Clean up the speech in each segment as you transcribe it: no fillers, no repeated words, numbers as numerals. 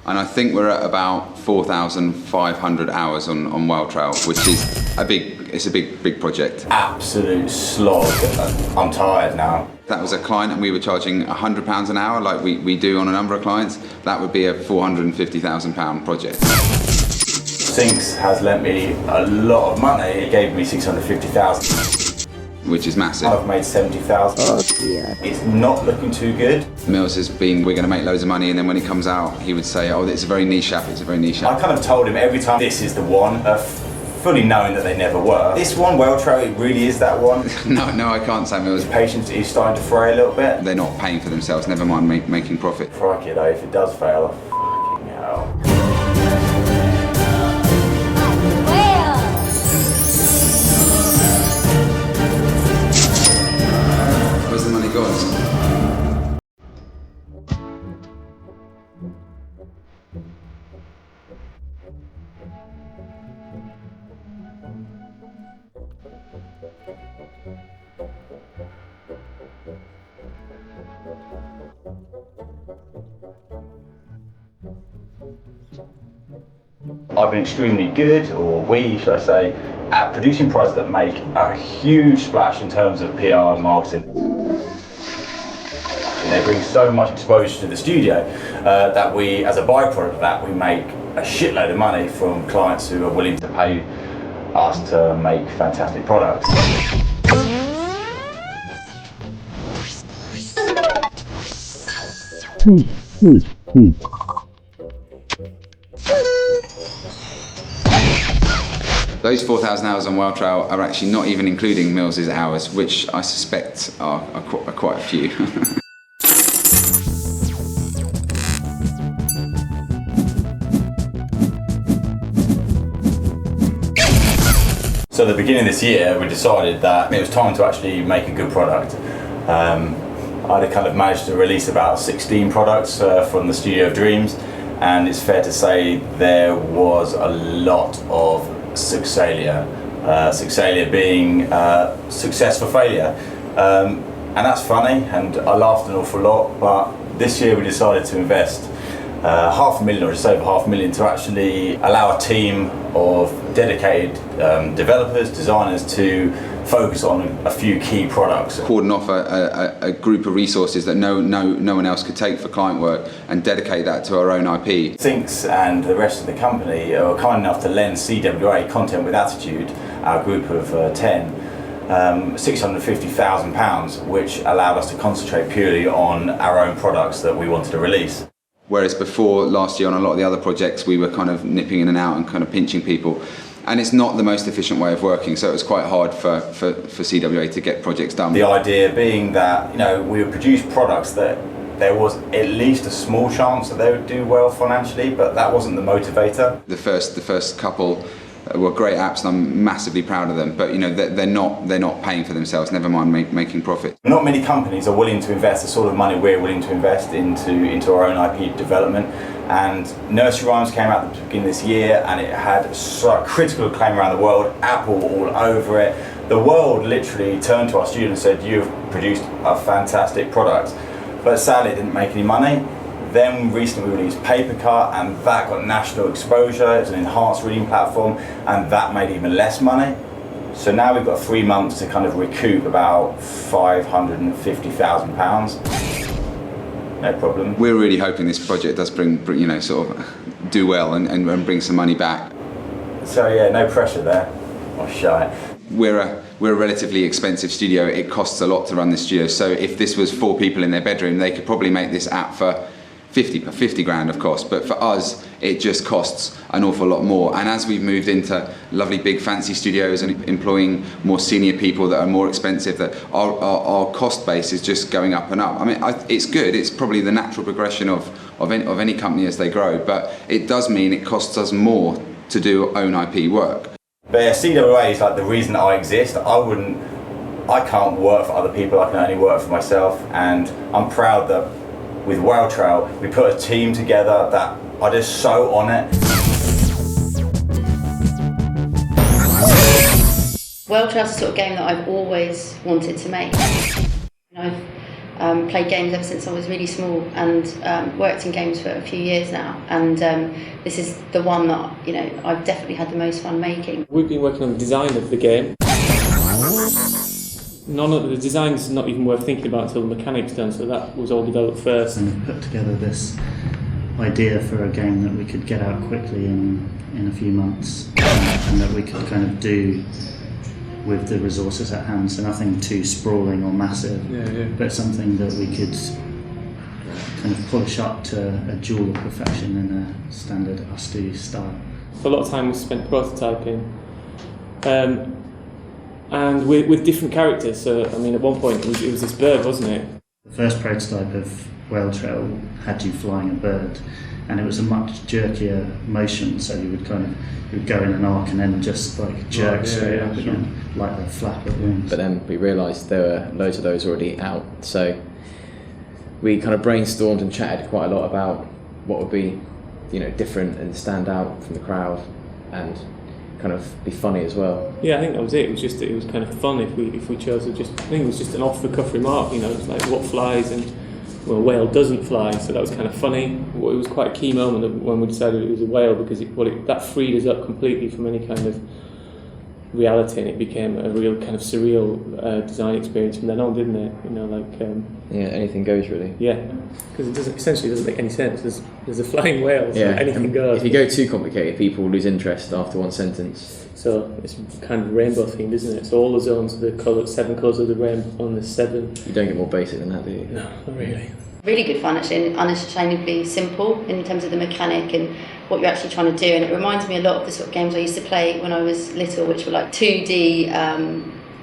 and I think we're at about 4,500 hours on Whale Trail, which is a big project. Absolute slog. I'm tired now. If that was a client and we were charging £100 an hour like we do on a number of clients, that would be a £450,000 project. Sinx has lent me a lot of money. It gave me 650,000. Which is massive. I've made 70,000. Oh dear. It's not looking too good. Mills has been, we're going to make loads of money, and then when he comes out, he would say, oh, it's a very niche app, it's a very niche app. I kind of told him every time, this is the one, fully knowing that they never were. This one, Whale Trail, it really is that one. No, I can't say Mills. Patience is starting to fray a little bit. They're not paying for themselves, never mind making profit. Crikey though, if it does fail, fucking hell. Where's the money gone? I've been extremely good, or we, should I say, at producing products that make a huge splash in terms of PR and marketing. And they bring so much exposure to the studio that we, as a byproduct of that, we make a shitload of money from clients who are willing to pay us to make fantastic products. Those 4,000 hours on Whale Trail are actually not even including Mills's hours, which I suspect are quite a few. So at the beginning of this year, we decided that it was time to actually make a good product. I'd kind of managed to release about 16 products from the Studio of Dreams, and it's fair to say there was a lot of succelia. Succelia being success for failure. And that's funny, and I laughed an awful lot, but this year we decided to invest $500,000 or just over $500,000 to actually allow a team of dedicated developers, designers to focus on a few key products. Cordon off a group of resources that no one else could take for client work and dedicate that to our own IP. Sinx and the rest of the company are kind enough to lend CWA, Content with Attitude, our group of 10, £650,000, which allowed us to concentrate purely on our own products that we wanted to release. Whereas before, last year on a lot of the other projects, we were kind of nipping in and out and kind of pinching people. And it's not the most efficient way of working, so it was quite hard for CWA to get projects done. The idea being that, we would produce products that there was at least a small chance that they would do well financially, but that wasn't the motivator. The first couple were great apps, and I'm massively proud of them. But they're not paying for themselves. Never mind making profit. Not many companies are willing to invest the sort of money we're willing to invest into our own IP development. And Nursery Rhymes came out at the beginning of this year, and it had such critical acclaim around the world. Apple all over it. The world literally turned to our studio and said, "You've produced a fantastic product," but sadly it didn't make any money. Then recently we released Papercut, and that got national exposure. It's an enhanced reading platform, and that made even less money. So now we've got 3 months to kind of recoup about £550,000. No problem. We're really hoping this project does bring sort of do well and bring some money back. So yeah, no pressure there. Or shy. We're a relatively expensive studio. It costs a lot to run this studio. So if this was 4 people in their bedroom, they could probably make this app for 50 grand of cost, but for us it just costs an awful lot more. And as we've moved into lovely big fancy studios and employing more senior people that are more expensive, that our cost base is just going up and up. I mean, it's good. It's probably the natural progression of any company as they grow, but it does mean it costs us more to do own IP work. But yeah, CWA is like the reason that I exist. I can't work for other people. I can only work for myself, and I'm proud that with Whale Trail, we put a team together that are just so on it. Whale Trail's the sort of game that I've always wanted to make. played games ever since I was really small, and worked in games for a few years now. And this is the one that I've definitely had the most fun making. We've been working on the design of the game. None of the design's not even worth thinking about until the mechanics done. So that was all developed first. And we've put together this idea for a game that we could get out quickly in a few months, and that we could kind of do with the resources at hand, so nothing too sprawling or massive, but something that we could kind of polish up to a jewel of perfection in a standard ustwo style. A lot of time was spent prototyping, and with different characters. So I mean, at one point it was this bird, wasn't it? The first prototype of Whale Trail had you flying a bird, and it was a much jerkier motion, so you would go in an arc and then just like jerk straight up again, like the flap of wings. But then we realised there were loads of those already out, so we kind of brainstormed and chatted quite a lot about what would be, different and stand out from the crowd, and kind of be funny as well. Yeah, I think that was it. It was kind of fun if we chose to just. I think it was just an off the cuff remark. It was like what flies and. Well, a whale doesn't fly, so that was kind of funny. It was quite a key moment when we decided it was a whale, because that freed us up completely from any kind of reality, and it became a real kind of surreal design experience from then on, didn't it? Anything goes really. Yeah, because it essentially doesn't make any sense. There's a flying whale, so anything goes. If you go too complicated, people lose interest after one sentence. So it's kind of rainbow themed, isn't it? So all the zones are the 7 colours of the rainbow on the 7. You don't get more basic than that, do you? No, not really. Really good fun, actually, and unashamedly simple in terms of the mechanic and what you're actually trying to do. And it reminds me a lot of the sort of games I used to play when I was little, which were like 2D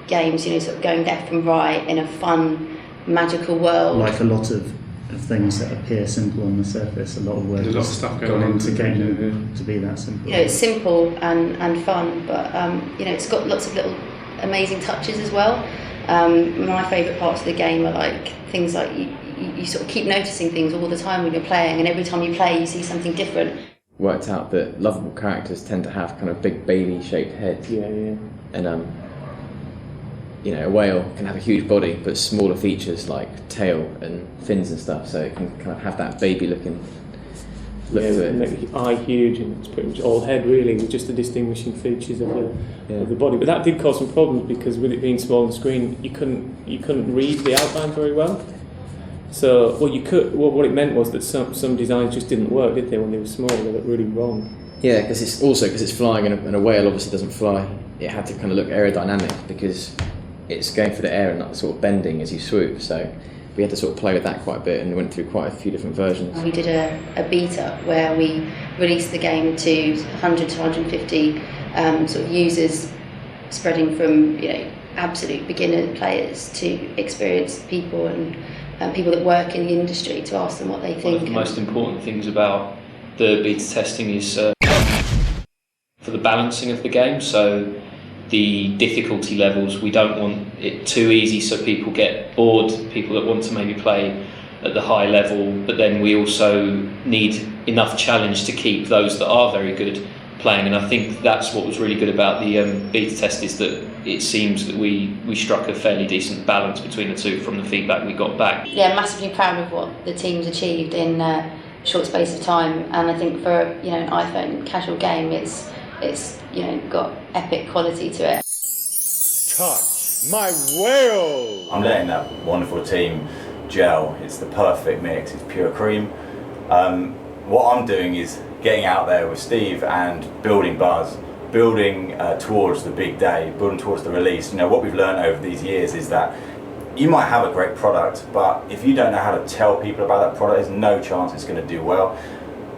games, sort of going left and right in a fun, magical world. Like a lot of things that appear simple on the surface, a lot of work has gone into getting them to be that simple. It's simple and fun, but it's got lots of little amazing touches as well. My favourite parts of the game are like things like you sort of keep noticing things all the time when you're playing, and every time you play you see something different. Worked out that lovable characters tend to have kind of big baby-shaped heads. Yeah. And a whale can have a huge body, but smaller features like tail and fins and stuff, so it can kind of have that baby-looking look to it. Make the eye huge, and it's pretty much all head really, with just the distinguishing features of the body. But that did cause some problems, because with it being small on the screen, you couldn't read the outline very well. So what it meant was that some designs just didn't work, did they? When they were small, they looked really wrong. Yeah, because it's flying, and a whale obviously doesn't fly. It had to kind of look aerodynamic, because it's going through the air and not sort of bending as you swoop. So we had to sort of play with that quite a bit, and went through quite a few different versions. We did a beta where we released the game to 100 to 150 sort of users, spreading from absolute beginner players to experienced people and people that work in the industry, to ask them what they think. One of the most important things about the beta testing is for the balancing of the game. So the difficulty levels, we don't want it too easy so people get bored, people that want to maybe play at the high level, but then we also need enough challenge to keep those that are very good playing. And I think that's what was really good about the beta test, is that it seems that we struck a fairly decent balance between the two from the feedback we got back. Yeah, massively proud of what the team's achieved in a short space of time, and I think for an iPhone casual game, it's got epic quality to it. Touch my whale! I'm letting that wonderful team gel. It's the perfect mix. It's pure cream. What I'm doing is getting out there with Steve and building buzz, building towards the big day, building towards the release. What we've learned over these years is that you might have a great product, but if you don't know how to tell people about that product, there's no chance it's going to do well.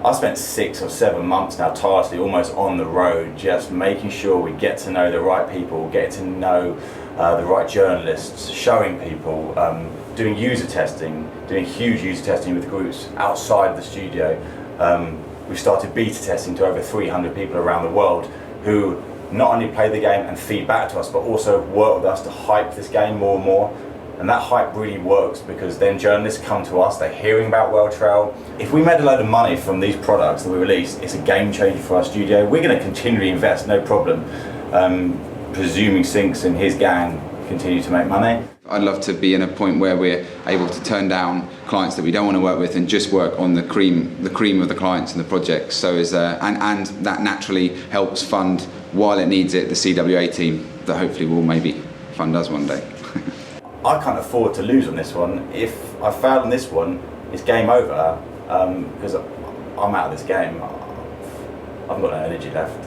I've spent 6 or 7 months now tirelessly, almost on the road, just making sure we get to know the right people, get to know the right journalists, showing people, doing user testing, doing huge user testing with groups outside the studio. We've started beta testing to over 300 people around the world who not only play the game and feed back to us, but also work with us to hype this game more and more. And that hype really works, because then journalists come to us, they're hearing about Whale Trail. If we made a load of money from these products that we release, it's a game changer for our studio. We're going to continually invest, no problem, presuming Sinx and his gang continue to make money. I'd love to be in a point where we're able to turn down clients that we don't want to work with and just work on the cream of the clients and the projects. So and that naturally helps fund, while it needs it, the CWA team that hopefully will maybe fund us one day. I can't afford to lose on this one. If I fail on this one, it's game over, because I'm out of this game. I've got no energy left.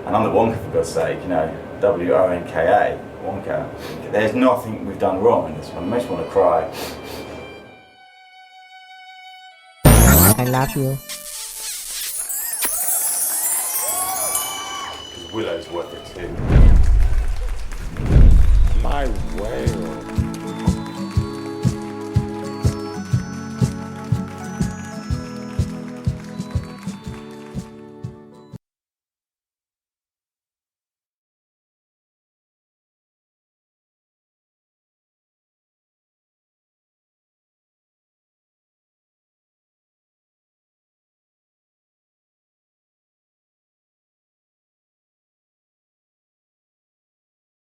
And I'm the Wonka, for God's sake, you know, WONKA, Wonka. There's nothing we've done wrong in this one. It makes me want to cry. I love you. Willow's worth it too. My whale.